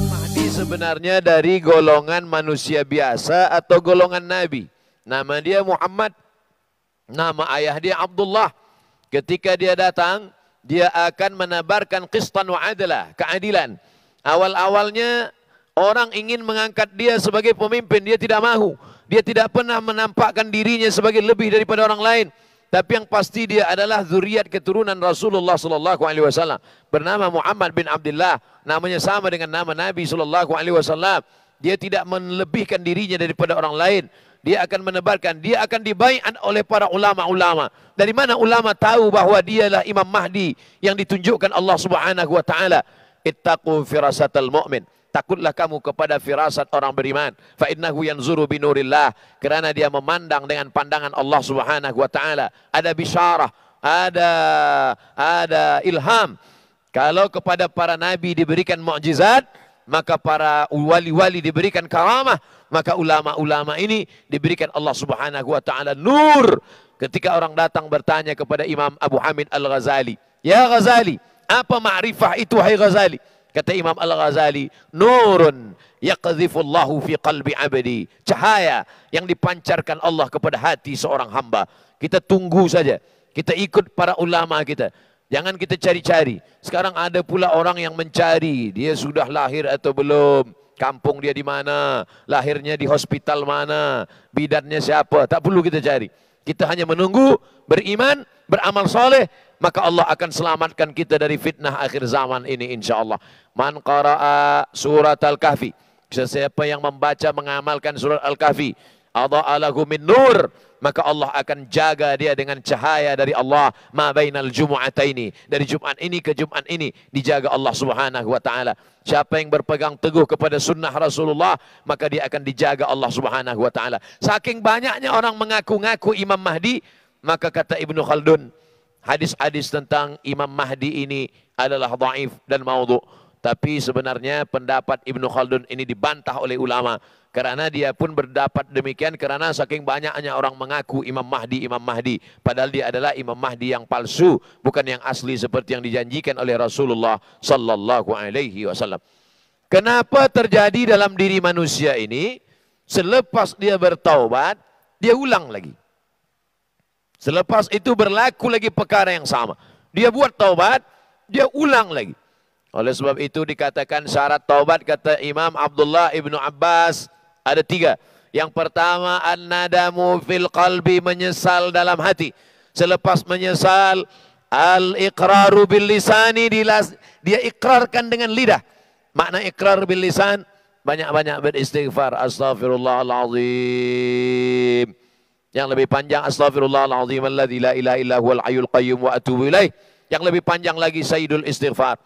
Mahdi sebenarnya dari golongan manusia biasa atau golongan Nabi. Nama dia Muhammad, nama ayah dia Abdullah. Ketika dia datang, dia akan menebarkan qistan wa adalah, keadilan. Awal-awalnya orang ingin mengangkat dia sebagai pemimpin, dia tidak mahu. Dia tidak pernah menampakkan dirinya sebagai lebih daripada orang lain. Tapi yang pasti dia adalah zuriat keturunan Rasulullah sallallahu alaihi wasallam. Bernama Muhammad bin Abdullah, namanya sama dengan nama Nabi sallallahu alaihi wasallam. Dia tidak melebihkan dirinya daripada orang lain. Dia akan menebarkan, dia akan dibaiat oleh para ulama-ulama. Dari mana ulama tahu bahwa dialah Imam Mahdi yang ditunjukkan Allah Subhanahu wa taala? Ittaqu firasatal mu'min. Takutlah kamu kepada firasat orang beriman. Fa innahu yanzuru binurillah, kerana dia memandang dengan pandangan Allah Subhanahu wa taala. Ada bisyarah, ada ilham. Kalau kepada para nabi diberikan mukjizat, maka para wali-wali diberikan karamah, maka ulama-ulama ini diberikan Allah Subhanahu wa taala nur. Ketika orang datang bertanya kepada Imam Abu Hamid Al-Ghazali, "Ya Ghazali, apa ma'rifah itu hai Ghazali?" Kata Imam Al-Ghazali, "Nurun yaqdhifullahu fi qalbi 'abdi." Cahaya yang dipancarkan Allah kepada hati seorang hamba. Kita tunggu saja. Kita ikut para ulama kita. Jangan kita cari-cari. Sekarang ada pula orang yang mencari, dia sudah lahir atau belum, kampung dia di mana, lahirnya di hospital mana, bidannya siapa. Tak perlu kita cari. Kita hanya menunggu, beriman, beramal soleh, maka Allah akan selamatkan kita dari fitnah akhir zaman ini insyaAllah. Man qara'a surat Al-Kahfi, sesiapa yang membaca mengamalkan surat Al-Kahfi, adha'a lahu min nur, maka Allah akan jaga dia dengan cahaya dari Allah. Ma bainal jumu'ataini, dari Jumat ini ke Jumat ini dijaga Allah Subhanahu wa taala. Siapa yang berpegang teguh kepada sunnah Rasulullah, maka dia akan dijaga Allah Subhanahu wa taala. Saking banyaknya orang mengaku-ngaku Imam Mahdi, maka kata Ibnu Khaldun, hadis-hadis tentang Imam Mahdi ini adalah dhaif dan maudhu'. Tapi sebenarnya pendapat Ibnu Khaldun ini dibantah oleh ulama, karena dia pun berdapat demikian karena saking banyaknya orang mengaku Imam Mahdi, Imam Mahdi, padahal dia adalah Imam Mahdi yang palsu, bukan yang asli seperti yang dijanjikan oleh Rasulullah sallallahu alaihi wasallam. Kenapa terjadi dalam diri manusia ini? Selepas dia bertaubat, dia ulang lagi. Selepas itu berlaku lagi perkara yang sama. Dia buat taubat, dia ulang lagi. Oleh sebab itu dikatakan syarat taubat, kata Imam Abdullah ibnu Abbas, ada 3. Yang pertama, an-nadamu fil qalbi, menyesal dalam hati. Selepas menyesal, al-iqraru bil lisani, dia ikrarkan dengan lidah. Makna ikrar bil lisan, banyak-banyak beristighfar, astaghfirullahalazim. Yang lebih panjang, astaghfirullahalazim alladzi la ilaha illa huwal hayyul qayyum wa atubu ilaih. Yang lebih panjang lagi, sayyidul istighfar.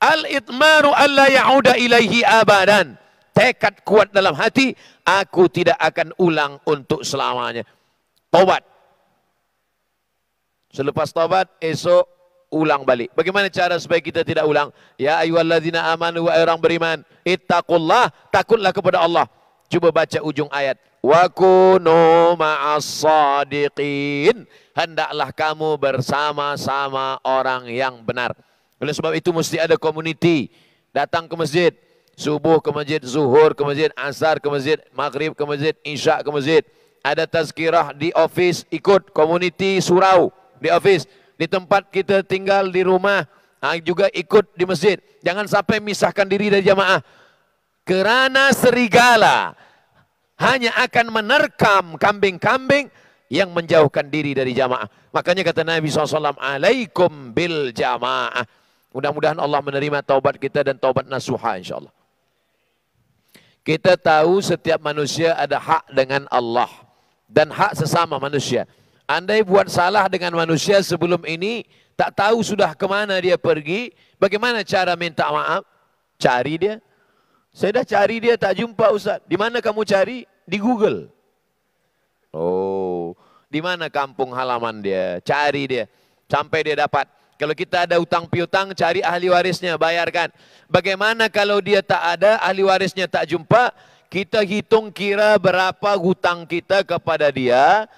Al-itmaru alla ya'uda ilaihi abadan. Tekad kuat dalam hati, aku tidak akan ulang untuk selamanya. Taubat. Selepas taubat, esok ulang balik. Bagaimana cara supaya kita tidak ulang? Ya ayyuhalladzina amanu, wa orang beriman, ittaqullah, takutlah kepada Allah. Coba baca ujung ayat. Wa kunu ma'as sadiqin. Hendaklah kamu bersama-sama orang yang benar. Oleh sebab itu mesti ada community. Datang ke masjid, subuh ke masjid, zuhur ke masjid, asar ke masjid, maghrib ke masjid, isya ke masjid. Ada tazkirah di office, ikut community surau di office. Di tempat kita tinggal di rumah, juga ikut di masjid. Jangan sampai misahkan diri dari jamaah. Kerana serigala hanya akan menerkam kambing-kambing yang menjauhkan diri dari jamaah. Makanya kata Nabi SAW, alaikum bil jamaah. Mudah-mudahan Allah menerima taubat kita dan taubat nasuha insyaAllah. Kita tahu setiap manusia ada hak dengan Allah dan hak sesama manusia. Andai buat salah dengan manusia sebelum ini, tak tahu sudah kemana dia pergi, bagaimana cara minta maaf? Cari dia. Saya dah cari dia, tak jumpa Ustaz. Di mana kamu cari? Di Google. Oh, di mana kampung halaman dia? Cari dia. Sampai dia dapat. Kalau kita ada utang piutang, cari ahli warisnya, bayarkan. Bagaimana kalau dia tak ada, ahli warisnya tak jumpa, kita hitung kira berapa hutang kita kepada dia.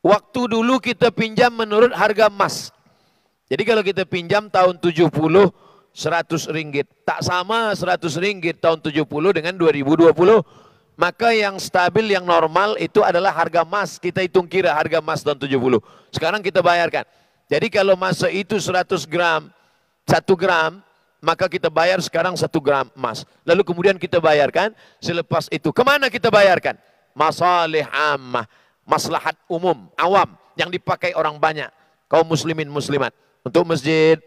Waktu dulu kita pinjam menurut harga emas. Jadi kalau kita pinjam tahun 70, 100 ringgit. Tak sama 100 ringgit tahun 70 dengan 2020. Maka yang stabil, yang normal itu adalah harga emas. Kita hitung kira harga emas tahun 70. Sekarang kita bayarkan. Jadi kalau masa itu 100 gram, 1 gram, maka kita bayar sekarang 1 gram emas. Lalu kemudian kita bayarkan, selepas itu kemana kita bayarkan? Masalih ammah. Maslahat umum, awam, yang dipakai orang banyak, kaum muslimin muslimat, untuk masjid,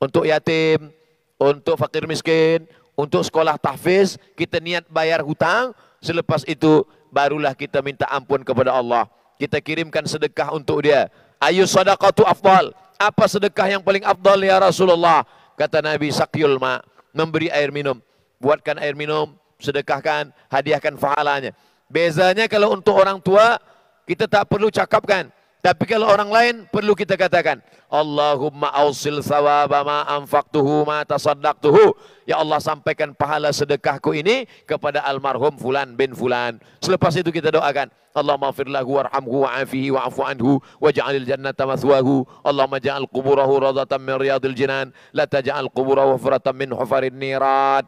untuk yatim, untuk fakir miskin, untuk sekolah tahfiz, kita niat bayar hutang, selepas itu barulah kita minta ampun kepada Allah. Kita kirimkan sedekah untuk dia. Ayu sadaqatu afdal. Apa sedekah yang paling afdal ya Rasulullah? Kata Nabi, sakyul ma, memberi air minum. Buatkan air minum, sedekahkan, hadiahkan pahalanya. Bezanya kalau untuk orang tua, kita tak perlu cakapkan. Tapi kalau orang lain, perlu kita katakan. Allahumma ausil sawaba ma anfaqtuhu ma tasaddaqtuhu. Ya Allah, sampaikan pahala sedekahku ini kepada almarhum Fulan bin Fulan. Selepas itu kita doakan. Allahumma afir lahu warhamhu wa'afihi wa'afu anhu waj'alil jannata mathwahu. Allahumma ja'al quburahu radatan min riyadil jinan. La taj'al quburahu hufratan min hufarin nirat.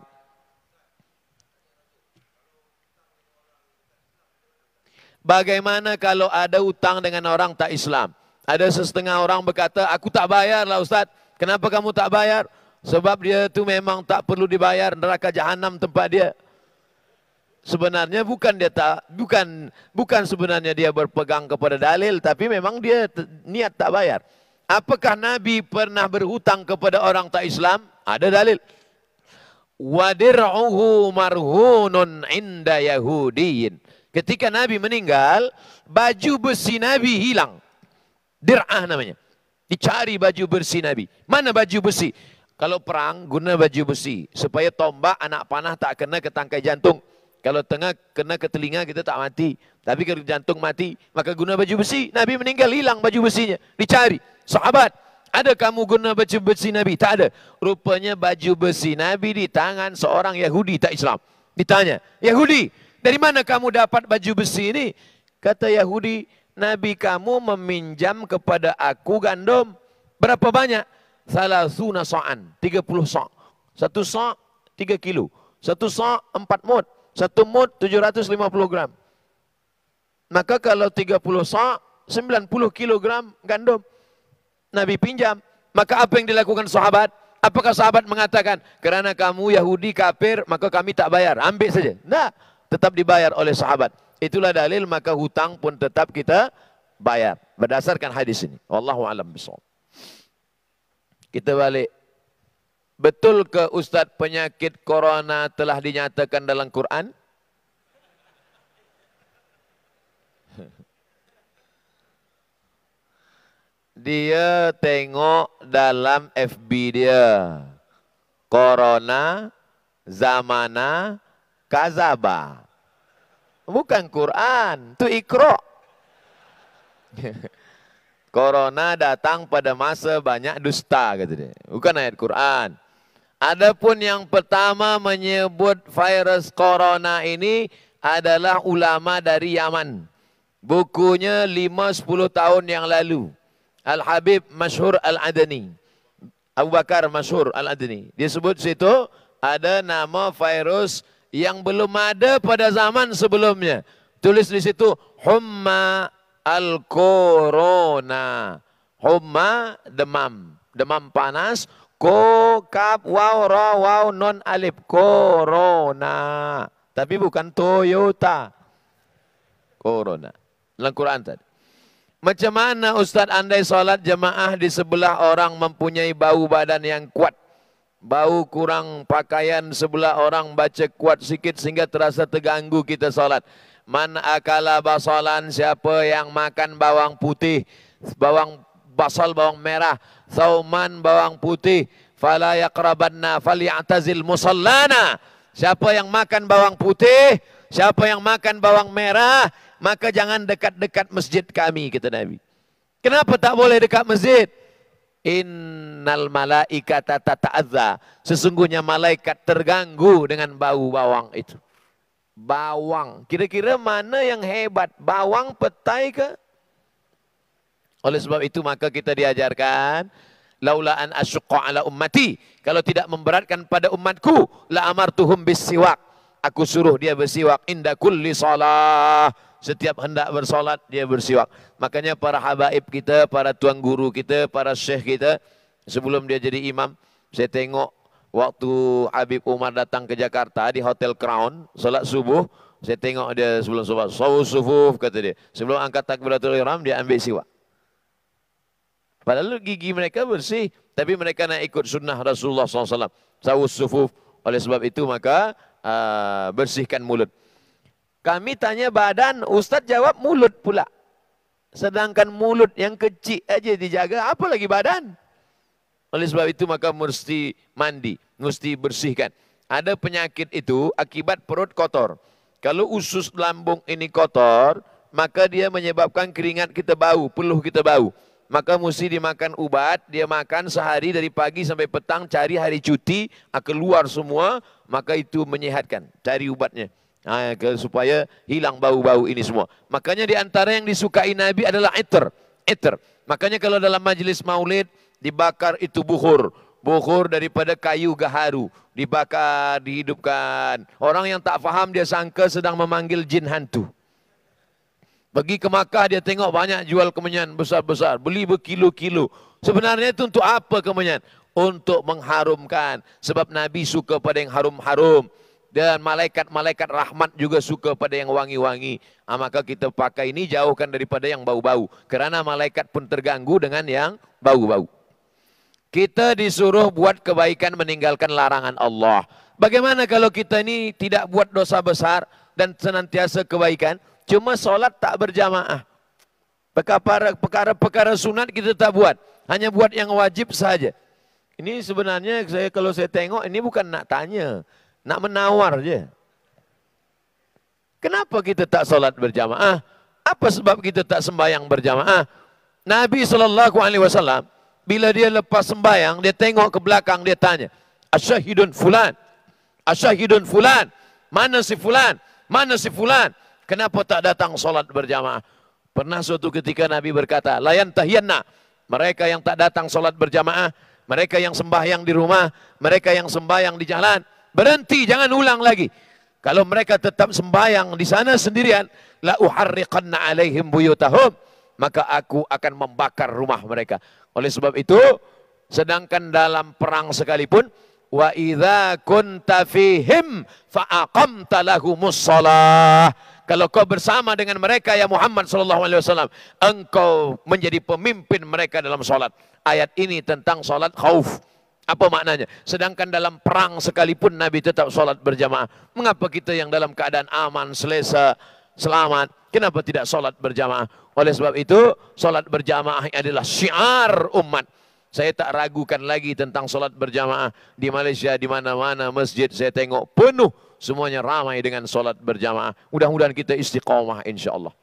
Bagaimana kalau ada utang dengan orang tak Islam? Ada setengah orang berkata, aku tak bayar lah Ustaz. Kenapa kamu tak bayar? Sebab dia tu memang tak perlu dibayar, neraka jahanam tempat dia. Sebenarnya bukan sebenarnya dia berpegang kepada dalil, tapi memang dia niat tak bayar. Apakah Nabi pernah berhutang kepada orang tak Islam? Ada dalil. Wadir'uhu marhunun inda yahudiyin. Ketika Nabi meninggal, baju besi Nabi hilang. Dir'ah namanya. Dicari baju besi Nabi. Mana baju besi? Kalau perang, guna baju besi. Supaya tombak anak panah tak kena ke tangkai jantung. Kalau tengah kena ke telinga, kita tak mati. Tapi kalau jantung mati, maka guna baju besi. Nabi meninggal, hilang baju besinya. Dicari. Sahabat, ada kamu guna baju besi Nabi? Tak ada. Rupanya baju besi Nabi di tangan seorang Yahudi tak Islam. Ditanya, Yahudi, dari mana kamu dapat baju besi ini? Kata Yahudi, Nabi kamu meminjam kepada aku gandum. Berapa banyak? Salasuna sa'an, 30 sa'. 1 sa' 3 kilo. 1 sa' 4 mud. 1 mud 750 gram. Maka kalau 30 sa' 90 kilogram gandum. Nabi pinjam. Maka apa yang dilakukan sahabat? Apakah sahabat mengatakan, kerana kamu Yahudi kafir, maka kami tak bayar. Ambil saja. Nah, tetap dibayar oleh sahabat. Itulah dalil, maka hutang pun tetap kita bayar. Berdasarkan hadis ini. Wallahu a'lam bishawab. Kita balik. Betul ke Ustaz penyakit corona telah dinyatakan dalam Quran? Dia tengok dalam FB dia. Corona, zamana, kazaba. Bukan Quran, itu Iqra. Corona datang pada masa banyak dusta, kata dia. Bukan ayat Quran. Adapun yang pertama menyebut virus corona ini adalah ulama dari Yaman. Bukunya 5-10 tahun yang lalu. Al-Habib Masyhur Al-Adani. Abu Bakar Masyhur Al-Adani. Dia sebut situ ada nama virus yang belum ada pada zaman sebelumnya. Tulis di situ humma al-corona. Humma demam. Demam panas. Ko, kap, waw, ra, waw, non, alif. Corona. Tapi bukan Toyota. Corona. Dalam Quran tadi. Macam mana Ustaz andai solat jemaah di sebelah orang mempunyai bau badan yang kuat? Bau kurang pakaian sebelah orang baca kuat sikit sehingga terasa terganggu kita solat. Man akala basalan, siapa yang makan bawang putih, bawang basal, bawang merah, sauman, bawang putih, fala yaqrabanna falyatazil musallana. Siapa yang makan bawang putih, siapa yang makan bawang merah, maka jangan dekat-dekat masjid kami, kata Nabi. Kenapa tak boleh dekat masjid? Innal malaikata tata'adza. Sesungguhnya malaikat terganggu dengan bau bawang itu. Bawang. Kira-kira mana yang hebat? Bawang petai ke? Oleh sebab itu maka kita diajarkan, laula an asyqa ala ummati, kalau tidak memberatkan pada umatku, la amartuhum bisiwak, aku suruh dia bersiwak inda kulli salah, setiap hendak bersolat dia bersiwak. Makanya para habaib kita, para tuan guru kita, para syekh kita, sebelum dia jadi imam, saya tengok waktu Habib Umar datang ke Jakarta di Hotel Crown, solat subuh, saya tengok dia sebelum solat, sufuf kata dia, sebelum angkat takbiratul ihram dia ambil siwak. Padahal gigi mereka bersih, tapi mereka nak ikut sunnah Rasulullah SAW. Sawus sufuf. Oleh sebab itu maka bersihkan mulut. Kami tanya badan, Ustaz jawab mulut pula. Sedangkan mulut yang kecil aja dijaga, apa lagi badan? Oleh sebab itu maka mesti mandi, mesti bersihkan. Ada penyakit itu akibat perut kotor. Kalau usus lambung ini kotor, maka dia menyebabkan keringat kita bau, peluh kita bau. Maka mesti dimakan ubat, dia makan sehari dari pagi sampai petang, cari hari cuti, keluar semua, maka itu menyehatkan, cari ubatnya. Supaya hilang bau-bau ini semua. Makanya di antara yang disukai Nabi adalah itter. Makanya kalau dalam majlis maulid, dibakar itu bukhur. Bukhur daripada kayu gaharu, dibakar, dihidupkan. Orang yang tak faham dia sangka sedang memanggil jin hantu. Pergi ke Makkah dia tengok banyak jual kemenyan besar-besar, beli berkilo-kilo. Sebenarnya itu untuk apa kemenyan? Untuk mengharumkan. Sebab Nabi suka pada yang harum-harum. Dan malaikat-malaikat rahmat juga suka pada yang wangi-wangi. Maka kita pakai ini jauhkan daripada yang bau-bau. Kerana malaikat pun terganggu dengan yang bau-bau. Kita disuruh buat kebaikan meninggalkan larangan Allah. Bagaimana kalau kita ini tidak buat dosa besar dan senantiasa kebaikan? Cuma solat tak berjamaah. Perkara-perkara sunat kita tak buat. Hanya buat yang wajib saja. Ini sebenarnya kalau saya tengok ini bukan nak tanya. Nak menawar je. Kenapa kita tak solat berjamaah? Apa sebab kita tak sembahyang berjamaah? Nabi SAW bila dia lepas sembahyang, dia tengok ke belakang, dia tanya, Asyahidun fulan. Asyahidun fulan. Mana si fulan? Mana si fulan? Kenapa tak datang solat berjamaah? Pernah suatu ketika Nabi berkata, layan tahiyanna. Mereka yang tak datang solat berjamaah, mereka yang sembahyang di rumah, mereka yang sembahyang di jalan, berhenti, jangan ulang lagi. Kalau mereka tetap sembahyang di sana sendirian, la uharriqanna alaihim buyutahum, maka aku akan membakar rumah mereka. Oleh sebab itu, sedangkan dalam perang sekalipun, wa idza kunta fihim fa aqamta lahumus shalah. Kalau kau bersama dengan mereka ya Muhammad SAW, engkau menjadi pemimpin mereka dalam solat. Ayat ini tentang solat khauf. Apa maknanya? Sedangkan dalam perang sekalipun Nabi tetap solat berjamaah. Mengapa kita yang dalam keadaan aman, selesa, selamat, kenapa tidak solat berjamaah? Oleh sebab itu, solat berjamaah adalah syiar umat. Saya tak ragukan lagi tentang solat berjamaah. Di Malaysia, di mana-mana masjid saya tengok penuh. Semuanya ramai dengan solat berjamaah. Mudah-mudahan kita istiqamah insyaAllah.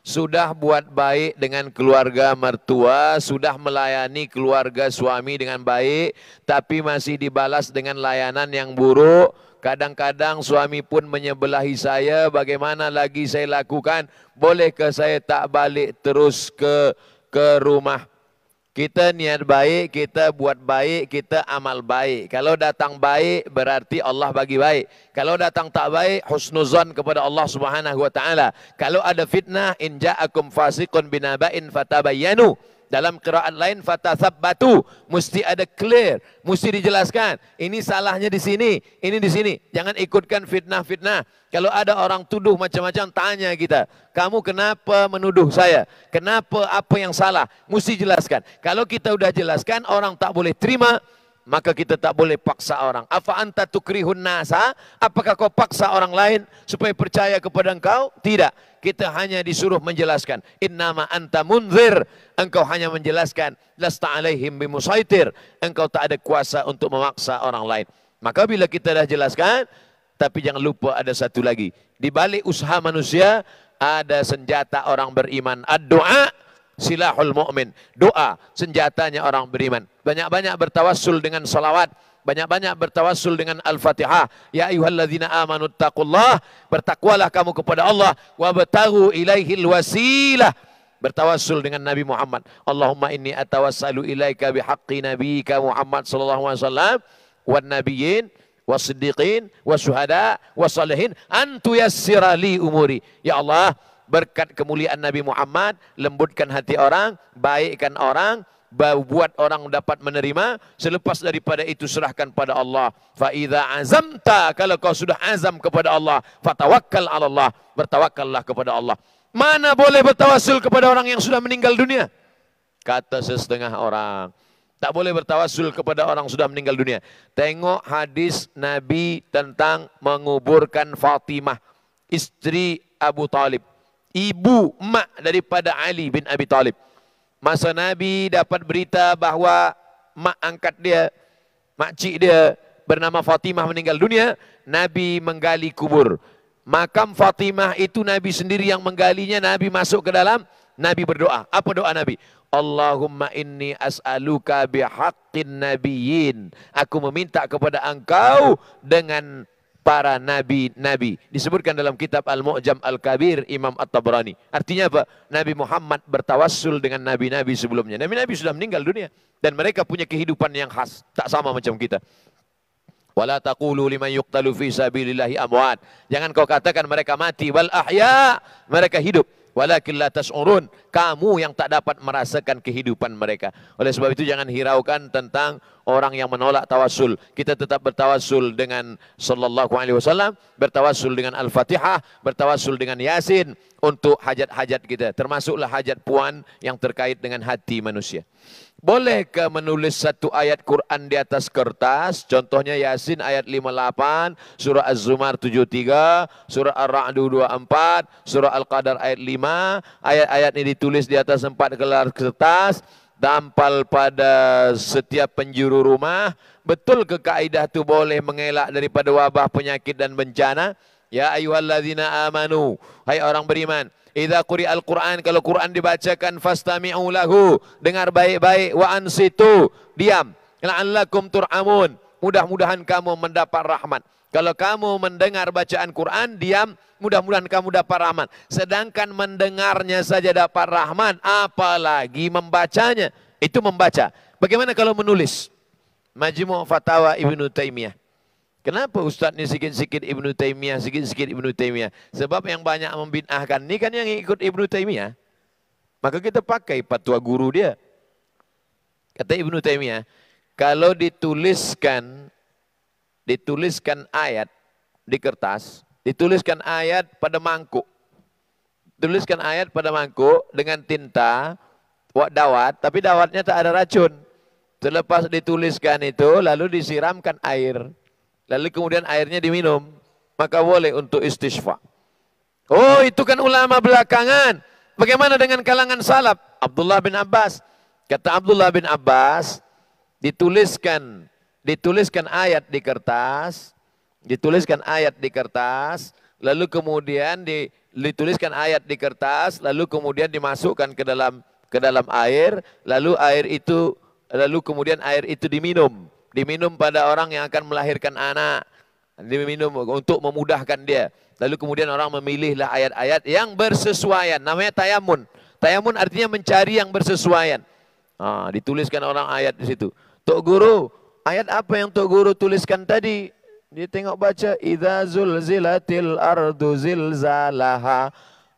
Sudah buat baik dengan keluarga mertua, sudah melayani keluarga suami dengan baik, tapi masih dibalas dengan layanan yang buruk. Kadang-kadang suami pun menyebelahi saya, bagaimana lagi saya lakukan? Bolehkah saya tak balik terus ke rumah? Kita niat baik, kita buat baik, kita amal baik. Kalau datang baik, berarti Allah bagi baik. Kalau datang tak baik, husnuzan kepada Allah Subhanahu wa taala. Kalau ada fitnah, in ja'akum fasiqun binaba'in fatabayyanu. Dalam qiraat lain fatathabbatu, mesti ada clear, mesti dijelaskan. Ini salahnya di sini, ini di sini. Jangan ikutkan fitnah-fitnah. Kalau ada orang tuduh macam-macam, tanya kita, kamu kenapa menuduh saya? Kenapa, apa yang salah? Mesti jelaskan. Kalau kita udah jelaskan, orang tak boleh terima, maka kita tak boleh paksa orang. Afa anta tukrihun nasa? Apakah kau paksa orang lain supaya percaya kepada engkau? Tidak. Kita hanya disuruh menjelaskan. Innama anta munzir. Engkau hanya menjelaskan. Lasta alaihim bimusaitir. Engkau tak ada kuasa untuk memaksa orang lain. Maka bila kita dah jelaskan, tapi jangan lupa ada satu lagi. Di balik usaha manusia, ada senjata orang beriman. Ad-doa silahul mu'min. Doa, senjatanya orang beriman. Banyak-banyak bertawassul dengan salawat. Banyak-banyak bertawassul dengan Al-Fatihah. Ya ayyuhalladzina amanu taqullah. Bertakwalah kamu kepada Allah. Wabtaghu ilaihil wasilah. bertawassul dengan Nabi Muhammad. Allahumma inni atawassalu ilaika bihaqqi nabiyyika Muhammad sallallahu alaihi wasallam wan nabiyyin wasiddiqin wasyuhada wassalihin an tuyassira li umuri. Ya Allah, berkat kemuliaan Nabi Muhammad, lembutkan hati orang, baikkan orang, buat orang dapat menerima. Selepas daripada itu serahkan pada Allah. Fa idza azamta, kalau kau sudah azam kepada Allah, fatawakkal 'ala Allah, bertawakkallah kepada Allah. Mana boleh bertawassul kepada orang yang sudah meninggal dunia? Kata setengah orang, tak boleh bertawassul kepada orang sudah meninggal dunia. Tengok hadis Nabi tentang menguburkan Fatimah, istri Abu Talib, ibu emak daripada Ali bin Abi Talib. Masa Nabi dapat berita bahawa mak angkat dia, makcik dia bernama Fatimah meninggal dunia, Nabi menggali kubur. Makam Fatimah itu Nabi sendiri yang menggalinya, Nabi masuk ke dalam, Nabi berdoa. Apa doa Nabi? Allahumma inni as'aluka bihaqqin nabiyyin. Aku meminta kepada engkau dengan para nabi-nabi. Disebutkan dalam kitab Al-Mu'jam Al-Kabir Imam At-Tabrani. Artinya apa? Nabi Muhammad bertawassul dengan nabi-nabi sebelumnya. Nabi-nabi sudah meninggal dunia. Dan mereka punya kehidupan yang khas. Tak sama macam kita. Wala taqulu liman yuqtalu fi sabilillahi amwat. Jangan kau katakan mereka mati. Wal ahya. Mereka hidup. Walakin la tas'urun. Kamu yang tak dapat merasakan kehidupan mereka. Oleh sebab itu jangan hiraukan tentang orang yang menolak tawassul. Kita tetap bertawassul dengan sallallahu alaihi wasallam, bertawassul dengan Al-Fatihah, bertawassul dengan Yasin untuk hajat-hajat kita. Termasuklah hajat puan yang terkait dengan hati manusia. Bolehkah menulis satu ayat Quran di atas kertas? Contohnya Yasin ayat 58, surah Az-Zumar 73, surah Ar-Ra'du 24, surah Al-Qadar ayat 5. Ayat-ayat ini ditulis di atas 4 gelar kertas, tampal pada setiap penjuru rumah. Betul ke kaidah itu boleh mengelak daripada wabah, penyakit dan bencana? Ya ayyuhalladzina amanu, hai orang beriman, idza quri'al Qur'an, kalau Quran dibacakan, fastami'u lahu, dengar baik-baik, wa ansitu, diam, la'allakum tur'amun, mudah-mudahan kamu mendapat rahmat. Kalau kamu mendengar bacaan Quran, diam, mudah-mudahan kamu dapat rahmat. Sedangkan mendengarnya saja dapat rahmat, apalagi membacanya. Itu membaca. Bagaimana kalau menulis? Majmu' Fatawa Ibnu Taimiyah. Kenapa Ustaz ni sikit-sikit Ibnu Taimiyah, sikit-sikit Ibnu Taimiyah? Sebab yang banyak membid'ahkan ni kan yang ikut Ibnu Taimiyah. Maka kita pakai fatwa guru dia. Kata Ibnu Taimiyah, kalau dituliskan ayat di kertas, dituliskan ayat pada mangkuk. Tuliskan ayat pada mangkuk dengan tinta, dawat, tapi dawatnya tak ada racun. Selepas dituliskan itu, lalu disiramkan air. Lalu kemudian airnya diminum, maka boleh untuk istisqa. Oh, itu kan ulama belakangan. Bagaimana dengan kalangan salaf? Abdullah bin Abbas. Kata Abdullah bin Abbas, dituliskan ayat di kertas, lalu kemudian dituliskan ayat di kertas, lalu kemudian dimasukkan ke dalam air, lalu kemudian air itu diminum. Diminum pada orang yang akan melahirkan anak. Diminum untuk memudahkan dia. Lalu kemudian orang memilihlah ayat-ayat yang bersesuaian. Namanya tayamun. Tayamun artinya mencari yang bersesuaian. Dituliskan orang ayat di situ. Tok Guru, ayat apa yang Tok Guru tuliskan tadi? Dia tengok baca, idza zulzilatil ardu zilzalaha.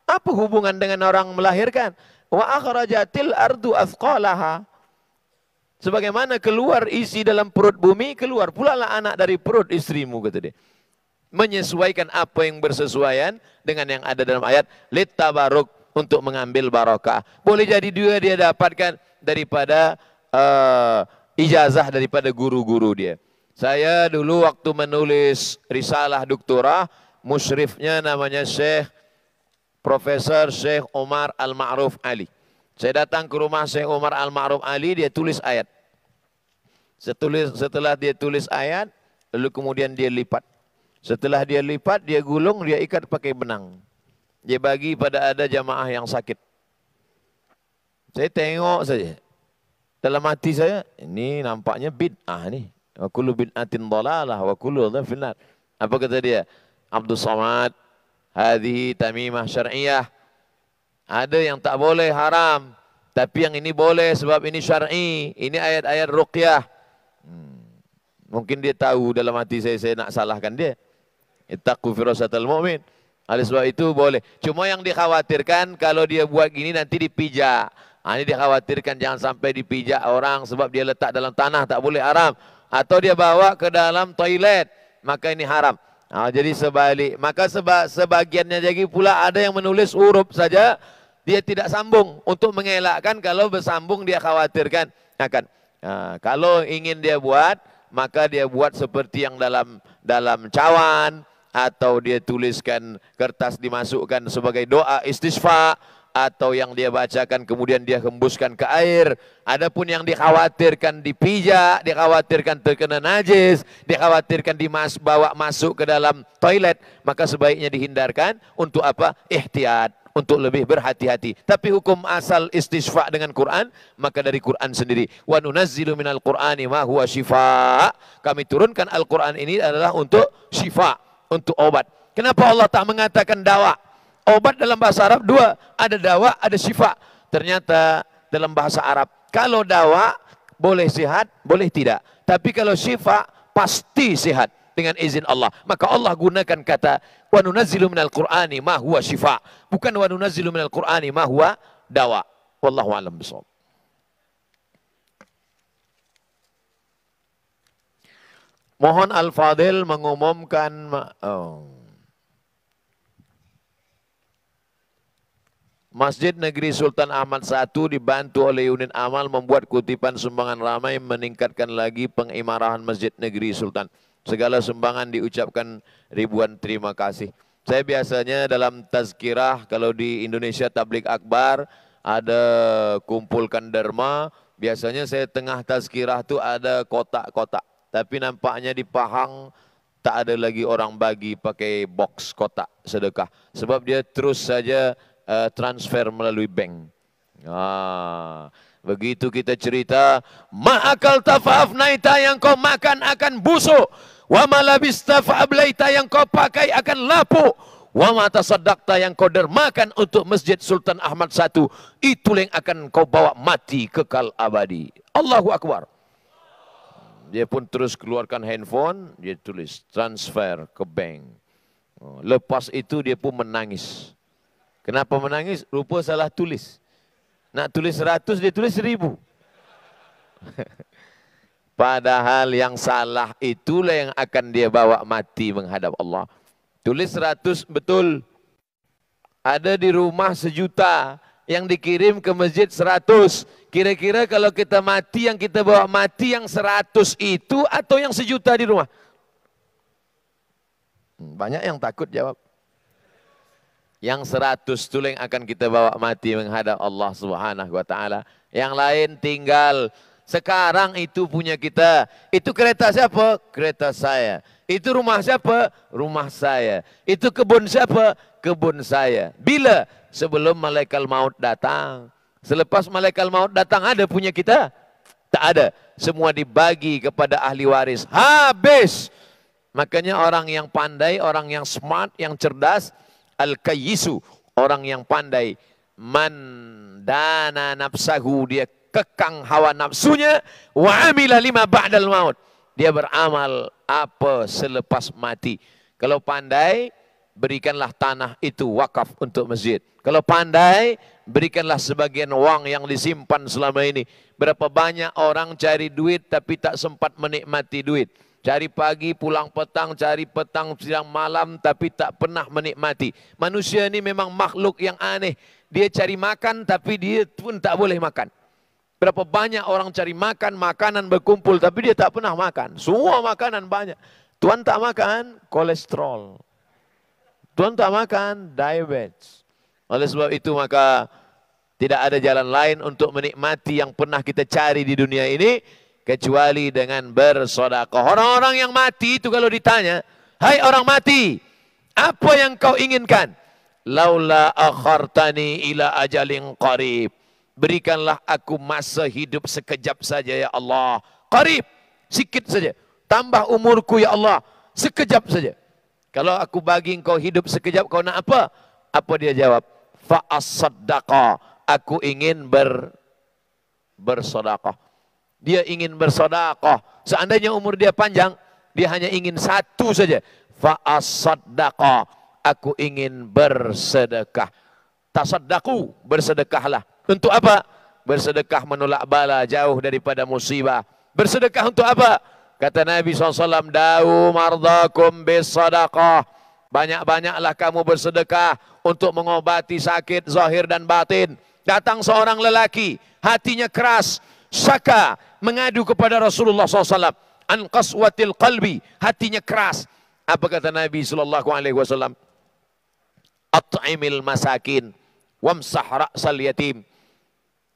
Apa hubungan dengan orang melahirkan? Wa akhrajatil ardu athqalaha. Sebagaimana keluar isi dalam perut bumi, keluar pula lah anak dari perut istrimu, kata dia. Menyesuaikan apa yang bersesuaian dengan yang ada dalam ayat. Littabaruk, untuk mengambil barakah. Boleh jadi dia dapatkan daripada ijazah daripada guru-guru dia. Saya dulu waktu menulis risalah doktorah, musyrifnya namanya Profesor Syekh Umar Al-Ma'ruf Ali. Saya datang ke rumah Syekh Umar Al-Ma'ruf Ali, dia tulis ayat. Setelah dia tulis ayat, lalu kemudian dia lipat. Setelah dia lipat, dia gulung, dia ikat pakai benang. Dia bagi pada ada jamaah yang sakit. Saya tengok saja. Dalam hati saya, ini nampaknya bid'ah ni. Wa kullu bid'atin dhalalah wa kullu dhalalah finnar. Apa kata dia? Abdul Samad, hadhihi tamimah syar'iyah. Ada yang tak boleh, haram. Tapi yang ini boleh sebab ini syar'i. Ini ayat-ayat ruqyah. Mungkin dia tahu dalam hati saya nak salahkan dia. Ittaqu firasatal mu'min. Oleh sebab itu boleh. Cuma yang dikhawatirkan kalau dia buat gini nanti dipijak. Ini dikhawatirkan jangan sampai dipijak orang sebab dia letak dalam tanah, tak boleh, haram. Atau dia bawa ke dalam toilet, maka ini haram. Jadi sebalik. Maka sebagiannya lagi pula ada yang menulis huruf saja, dia tidak sambung. Untuk mengelakkan kalau bersambung dia khawatirkan akan. Kalau ingin dia buat, maka dia buat seperti yang dalam cawan, atau dia tuliskan kertas dimasukkan sebagai doa istisqa, atau yang dia bacakan kemudian dia hembuskan ke air. Adapun yang dikhawatirkan dipijak, dikhawatirkan terkena najis, dikhawatirkan bawa masuk ke dalam toilet, maka sebaiknya dihindarkan. Untuk apa? Ihtiyat, untuk lebih berhati-hati. Tapi hukum asal istisqa dengan Quran, maka dari Quran sendiri. Wa nunazzilu minal Qur'ani ma huwa syifa. Kami turunkan Al-Quran ini adalah untuk syifa, untuk obat. Kenapa Allah tak mengatakan dawa? Obat dalam bahasa Arab dua, ada dawa, ada syifa. Ternyata dalam bahasa Arab, kalau dawa boleh sehat, boleh tidak. Tapi kalau syifa pasti sehat dengan izin Allah. Maka Allah gunakan kata wa nunazzilu minal Qur'ani ma huwa syifa, bukan wa nunazzilu minal Qur'ani ma huwa dawa. Wallahu a'lam bishawab. Mohon Al-Fadil mengumumkan Masjid Negeri Sultan Ahmad I dibantu oleh unit amal membuat kutipan sumbangan ramai meningkatkan lagi pengimarahan Masjid Negeri Sultan. Segala sumbangan diucapkan ribuan terima kasih. Saya biasanya dalam tazkirah, kalau di Indonesia Tabligh Akbar ada kumpulkan derma, biasanya saya tengah tazkirah tu ada kotak-kotak. Tapi nampaknya di Pahang tak ada lagi orang bagi pakai box kotak sedekah. Sebab dia terus saja transfer melalui bank. Begitu kita cerita, ma'akal tafa'afnaita, yang kau makan akan busuk, wa malabista fa'ablaita, yang kau pakai akan lapuk, wa matasaddaqta, yang kau dermakan untuk Masjid Sultan Ahmad I, itu yang akan kau bawa mati kekal abadi. Allahu Akbar. Dia pun terus keluarkan handphone, dia tulis transfer ke bank. Lepas itu dia pun menangis. Kenapa menangis? Rupa salah tulis. Nak tulis 100, dia tulis 1000. Padahal yang salah itulah yang akan dia bawa mati menghadap Allah. Tulis 100 betul. Ada di rumah 1.000.000, yang dikirim ke masjid 100. Kira-kira kalau kita mati, yang kita bawa mati yang 100 itu atau yang 1.000.000 di rumah? Banyak yang takut jawab. Yang 100 itu yang akan kita bawa mati menghadap Allah Subhanahu wa taala. Yang lain tinggal. Sekarang itu punya kita. Itu kereta siapa? Kereta saya. Itu rumah siapa? Rumah saya. Itu kebun siapa? Kebun saya. Bila? Sebelum malaikat maut datang. Selepas malaikat maut datang ada punya kita? Tak ada. Semua dibagi kepada ahli waris. Habis. Makanya orang yang pandai, orang yang smart, yang cerdas, al-kayyisu, orang yang pandai, man dana nafsahu, dia kekang hawa nafsunya, wa amila lima ba'dal maut, dia beramal apa selepas mati. Kalau pandai, berikanlah tanah itu wakaf untuk masjid. Kalau pandai, berikanlah sebagian wang yang disimpan selama ini. Berapa banyak orang cari duit tapi tak sempat menikmati duit. Cari pagi, pulang petang, cari petang, siang malam, tapi tak pernah menikmati. Manusia ini memang makhluk yang aneh. Dia cari makan, tapi dia pun tak boleh makan. Berapa banyak orang cari makan, makanan berkumpul, tapi dia tak pernah makan. Semua makanan banyak. Tuan tak makan, kolesterol. Tuan tak makan, diabetes. Oleh sebab itu maka tidak ada jalan lain untuk menikmati yang pernah kita cari di dunia ini, kecuali dengan bersedekah. Orang-orang yang mati itu kalau ditanya, hai orang mati, apa yang kau inginkan? Laula akhartani ila ajalin qarib. Berikanlah aku masa hidup sekejap saja ya Allah. Qarib, sikit saja. Tambah umurku ya Allah, sekejap saja. Kalau aku bagi engkau hidup sekejap, kau nak apa? Apa dia jawab? fa as-saddaqa, aku ingin bersedekah. Dia ingin bersedekah. Seandainya umur dia panjang, dia hanya ingin satu saja. Fa as-saddaqa, aku ingin bersedekah. Tasaddaqu, bersedekahlah. Untuk apa? Bersedekah menolak bala, jauh daripada musibah. Bersedekah untuk apa? Kata Nabi SAW, da'u mardakum bisadaqah. Banyak-banyaklah kamu bersedekah untuk mengobati sakit zahir dan batin. Datang seorang lelaki, hatinya keras, syaka, mengadu kepada Rasulullah SAW. An qaswatil qalbi, hatinya keras. Apa kata Nabi SAW? At'imil masakin, wamsah ra'sal yatim.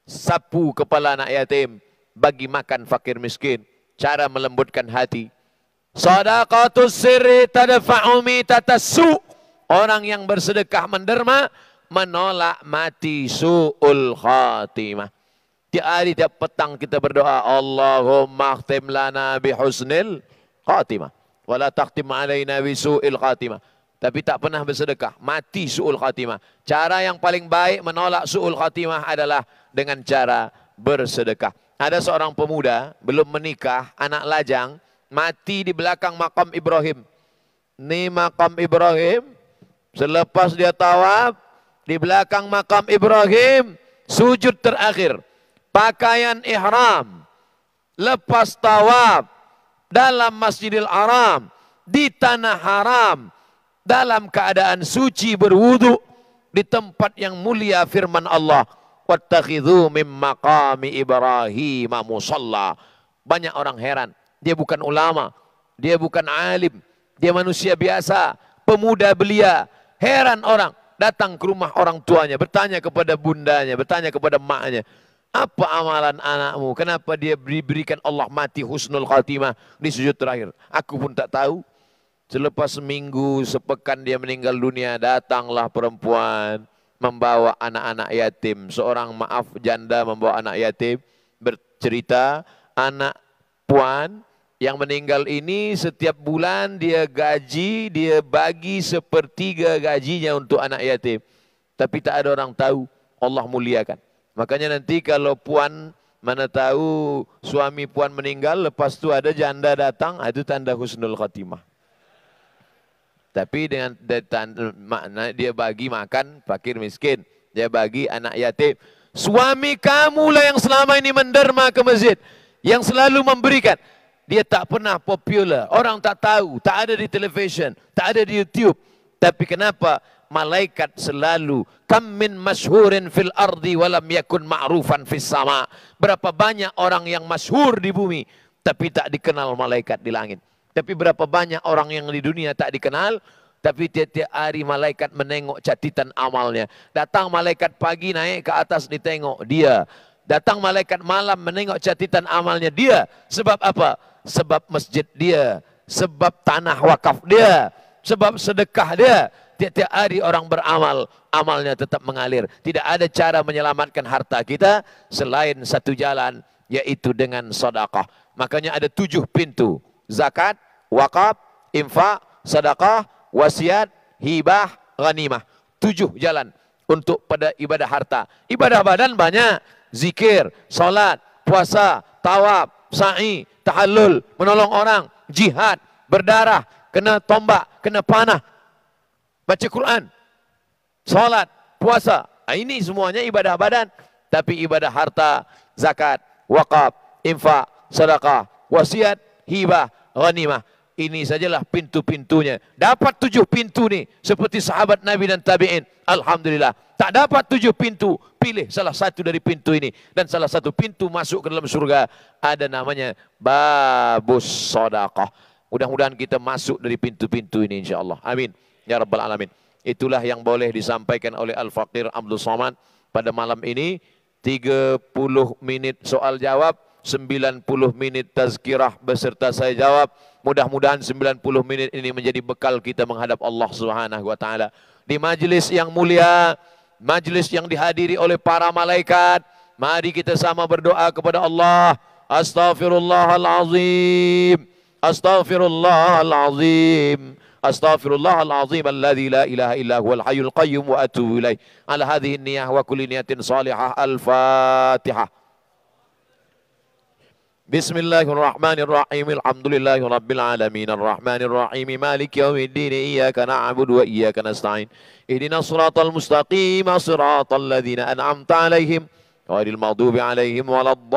Sapu kepala anak yatim, bagi makan fakir miskin. Cara melembutkan hati. Sadaqatus sirri tadfa'u mitatassu. Orang yang bersedekah menderma, menolak mati su'ul khatimah. Tiap hari, tiap petang kita berdoa, Allahumma khtim lana bihusnil khatimah. Wala takhtim alaina bisu'il khatimah. Tapi tak pernah bersedekah, mati su'ul khatimah. Cara yang paling baik menolak su'ul khatimah adalah dengan cara bersedekah. Ada seorang pemuda, belum menikah, anak lajang, mati di belakang makam Ibrahim. Ini makam Ibrahim, selepas dia tawaf, di belakang makam Ibrahim, sujud terakhir. Pakaian ihram, lepas tawaf, dalam Masjidil Haram, di tanah haram, dalam keadaan suci berwudu, di tempat yang mulia firman Allah, wattakhidhu mim maqami Ibrahim musalla. Banyak orang heran, dia bukan ulama, dia bukan alim, dia manusia biasa, pemuda belia. Heran orang, datang ke rumah orang tuanya, bertanya kepada bundanya, bertanya kepada maknya, apa amalan anakmu? Kenapa dia diberikan Allah mati husnul khatimah di sujud terakhir? Aku pun tak tahu. Selepas seminggu, sepekan dia meninggal dunia, datanglah perempuan membawa anak-anak yatim. Seorang janda membawa anak yatim, bercerita, anak puan yang meninggal ini setiap bulan dia gaji, dia bagi sepertiga gajinya untuk anak yatim. Tapi tak ada orang tahu, Allah muliakan. Makanya nanti kalau puan mana tahu suami puan meninggal, lepas tu ada janda datang, itu tanda husnul khatimah. Tapi dengan makna dia bagi makan fakir miskin, dia bagi anak yatim. Suami kamulah yang selama ini menderma ke masjid, yang selalu memberikan. Dia tak pernah popular, orang tak tahu, tak ada di television, tak ada di YouTube. Tapi kenapa malaikat selalu, kam min masyhurin fil ardi walam yakun ma'rufan fis sama. Berapa banyak orang yang masyhur di bumi tapi tak dikenal malaikat di langit. Tapi berapa banyak orang yang di dunia tak dikenal, tapi tiap-tiap hari malaikat menengok catatan amalnya. Datang malaikat pagi naik ke atas ditengok dia. Datang malaikat malam menengok catatan amalnya dia. Sebab apa? Sebab masjid dia, sebab tanah wakaf dia, sebab sedekah dia. Tiap-tiap hari orang beramal, amalnya tetap mengalir. Tidak ada cara menyelamatkan harta kita selain satu jalan, yaitu dengan sedekah. Makanya ada 7 pintu. Zakat, wakaf, infak, sedekah, wasiat, hibah, ghanimah. 7 jalan untuk pada ibadah harta. Ibadah badan banyak. Zikir, salat, puasa, tawaf, sa'i, tahallul, menolong orang, jihad, berdarah, kena tombak, kena panah, baca Quran, salat, puasa. Ini semuanya ibadah badan. Tapi ibadah harta, zakat, wakaf, infak, sedekah, wasiat, hibah, ghanimah. Ini sajalah pintu-pintunya. Dapat 7 pintu ni seperti sahabat Nabi dan tabi'in. Alhamdulillah. Tak dapat 7 pintu, pilih salah satu dari pintu ini. Dan salah satu pintu masuk ke dalam surga ada namanya babus sedekah. Mudah-mudahan kita masuk dari pintu-pintu ini insyaAllah. Amin. Ya Rabbal Alamin. Itulah yang boleh disampaikan oleh Al-Faqir Abdul Somad pada malam ini. 30 menit soal jawab, 90 menit tazkirah beserta saya jawab. Mudah-mudahan 90 menit ini menjadi bekal kita menghadap Allah Subhanahu wa taala. Di majlis yang mulia, majlis yang dihadiri oleh para malaikat, mari kita sama berdoa kepada Allah. Astaghfirullahalazim. Astaghfirullahalazim. Astaghfirullahal azim alladzi la ilaha illa huwal hayyul qayyum wa atubu ilaih. Ala hadhihi niyyah wa kulli niyatin salihah. Al-Fatihah. Bismillahirrahmanirrahim. Alhamdulillahi rabbil alamin. Arrahmanirrahim. Maliki yaumiddin. Iyyaka na'budu wa iyyaka nasta'in. Ihdinas siratal mustaqim. Siratal ladzina an'amta 'alaihim ghairil maghdubi 'alaihim waladdallin.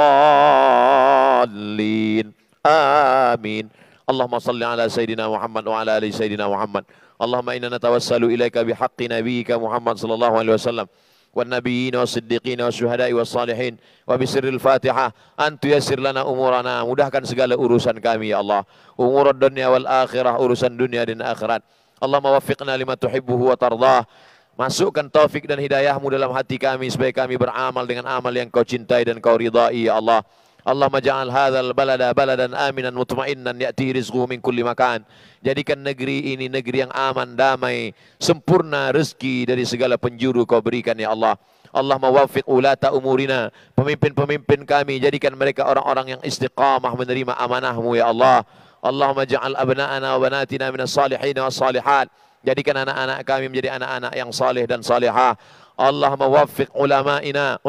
Amin. Allahumma salli ala Sayyidina Muhammad wa ala ali Sayyidina Muhammad. Allahumma inna natawassalu ilaika bihaqqi nabiyyika Muhammad sallallahu alaihi wasallam wan nabiyyin was-siddiqin wasyuhada'i was-salihin wa bisirril Fatihah an tuyassir lana umurana, mudahkan segala urusan kami ya Allah, umurud dunya wal akhirah, urusan dunia dan akhirat. Allahumma waffiqna lima tuhibbuhu wa tardah. Masukkan taufik dan hidayahmu dalam hati kami supaya kami beramal dengan amal yang kau cintai dan kau ridai ya Allah. Allahumma ja'al hadzal balada baladan aminan mutmainnan ya'tihi rizquhu min kulli makan. Jadikan negeri ini negeri yang aman, damai, sempurna rezeki dari segala penjuru kau berikan ya Allah. Allahumma waffiq ulata umurina, pemimpin-pemimpin kami, jadikan mereka orang-orang yang istiqamah menerima amanahmu ya Allah. Allahumma ja'al abna'ana wa banatina minas salihin was salihat. Jadikan anak-anak kami menjadi anak-anak yang saleh dan salihah. Allahumma waffiq ulama'ana,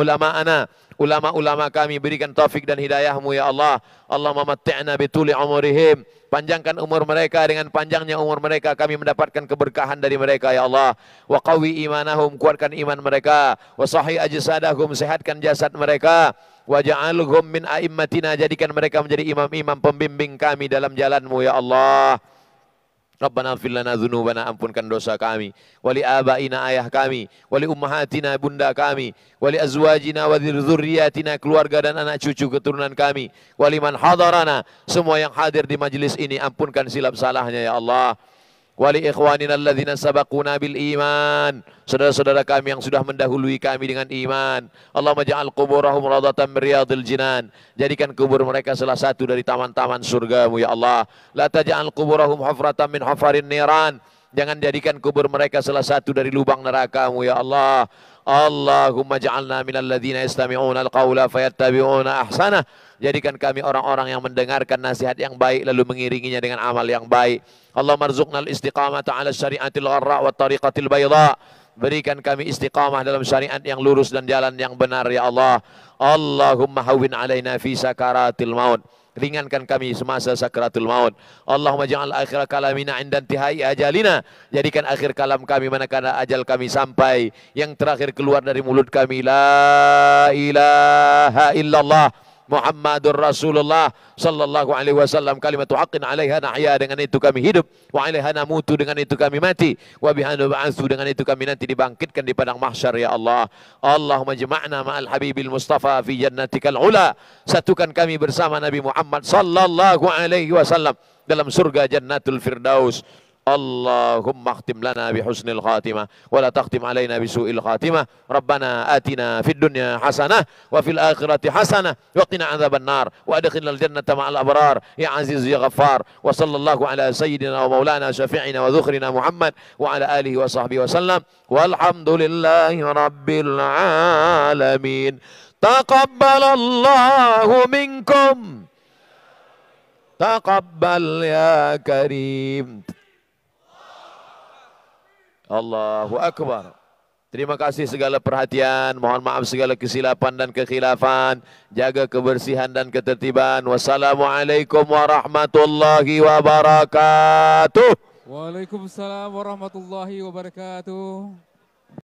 ulama-ulama kami, berikan taufik dan hidayahmu ya Allah. Allahumma matti'na bituli umurihim, panjangkan umur mereka, dengan panjangnya umur mereka kami mendapatkan keberkahan dari mereka ya Allah. Wa qawi imanahum, kuatkan iman mereka. Wa sahih ajsadahum, sehatkan jasad mereka. Wa ja'alhum min a'immatina, jadikan mereka menjadi imam-imam pembimbing kami dalam jalanmu ya Allah. Rabbana ighfir lana dzunubana, ampunkan dosa kami, wali abaina, ayah kami, wali ummahatina, bunda kami, wali azwajina wa dzurriyyatina, keluarga dan anak cucu keturunan kami, wali man hadarana, semua yang hadir di majlis ini, ampunkan silap salahnya ya Allah. Wali ikhwanina alladzina sabaquna bil iman, saudara-saudara kami yang sudah mendahului kami dengan iman. Allahumma ja'al quburahum radatan min riyadil jinan, jadikan kubur mereka salah satu dari taman-taman surgamu ya Allah. La taj'al quburahum hufratan min hufarin niran, jangan jadikan kubur mereka salah satu dari lubang nerakamu ya Allah. Allahumma ja'alna minal ladzina yastami'una al-qawla fayattabi'una ahsanah, jadikan kami orang-orang yang mendengarkan nasihat yang baik lalu mengiringinya dengan amal yang baik. Allahumma rzuqnal istiqamata ala syari'atil gharra wa tariqatil bayda, berikan kami istiqamah dalam syariat yang lurus dan jalan yang benar ya Allah. Allahumma hawwin alaina fi sakaratil maut, ringankan kami semasa sakaratul maut. Allahumma ja'al akhir kalamina 'inda intihai ajalina, jadikan akhir kalam kami manakala ajal kami sampai, yang terakhir keluar dari mulut kami la ilaha illallah Muhammadur Rasulullah sallallahu alaihi wasallam, kalimatu haqqin 'alaiha nahya, dengan itu kami hidup, wa 'alaiha namutu, dengan itu kami mati, wa biha nub'atsu, dengan itu kami nanti dibangkitkan di padang mahsyar ya Allah. Allahumma jama'na ma'al habibil mustafa fi jannatikal ula, satukan kami bersama Nabi Muhammad sallallahu alaihi wasallam dalam surga jannatul firdaus. Allahumma akhtim lana bihusnil khatimah wa la takhtim alaina bisu'il khatimah. Rabbana atina fid dunya hasanah wa fil akhirati hasanah wa qina adzaban nar wa adkhilnal jannata ma'al abrar ya aziz ya ghaffar. Wa sallallahu ala sayyidina wa maulana syafi'ina wa dzukhrina Muhammad wa ala alihi wa sahbihi wa sallam. Walhamdulillahi rabbil alamin. Taqabbalallahu minkum, taqabbal ya karim. Allahu Akbar. Terima kasih segala perhatian, mohon maaf segala kesilapan dan kekhilafan, jaga kebersihan dan ketertiban. Wassalamualaikum warahmatullahi wabarakatuh. Waalaikumsalam warahmatullahi wabarakatuh.